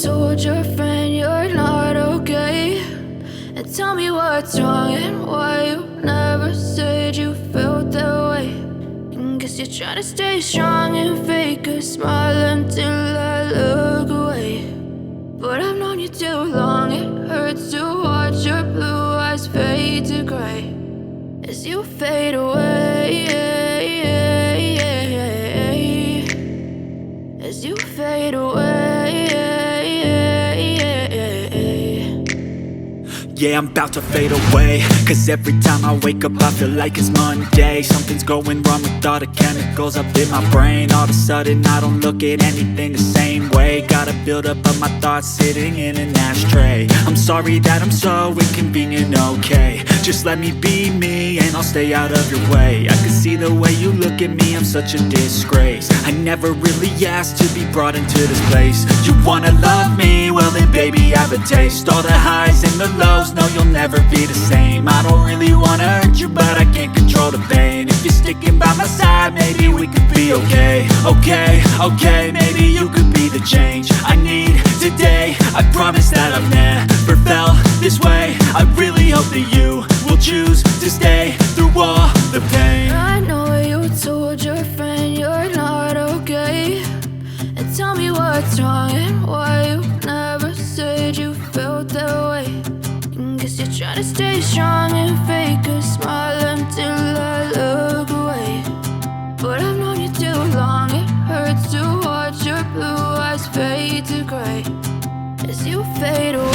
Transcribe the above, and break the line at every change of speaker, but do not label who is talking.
told your friend you're not okay, and tell me what's wrong and why you never said you felt that way. And guess you're trying to stay strong and fake a smile until I look away. But I've known you too long, it hurts to watch your blue eyes fade to gray as you fade away, as you fade away.
Yeah, I'm about to fade away, cause every time I wake up I feel like it's Monday. Something's going wrong with all the chemicals up in my brain. All of a sudden I don't look at anything the same way. Gotta build up of my thoughts sitting in an ashtray. I'm sorry that I'm so inconvenient, okay. Just let me be me and I'll stay out of your way. I can see the way you look at me, I'm such a disgrace. I never really asked to be brought into this place. You wanna love me? Well then baby I have a taste. All the highs and the lows, no you'll never be the same. I don't really wanna hurt you but I can't control the pain. If you're sticking by my side maybe we could be okay. Okay, maybe you could be the change I need today. I promise that I've never felt this way. I really hope that you will choose to stay through all the pain.
I know you told your friend you're not okay, and tell me what's wrong and why you never said you felt that way. And guess you're trying to stay strong and fake a smile until I look away. But I've known you too long, it hurts to watch your blue eyes fade to gray as you fade away.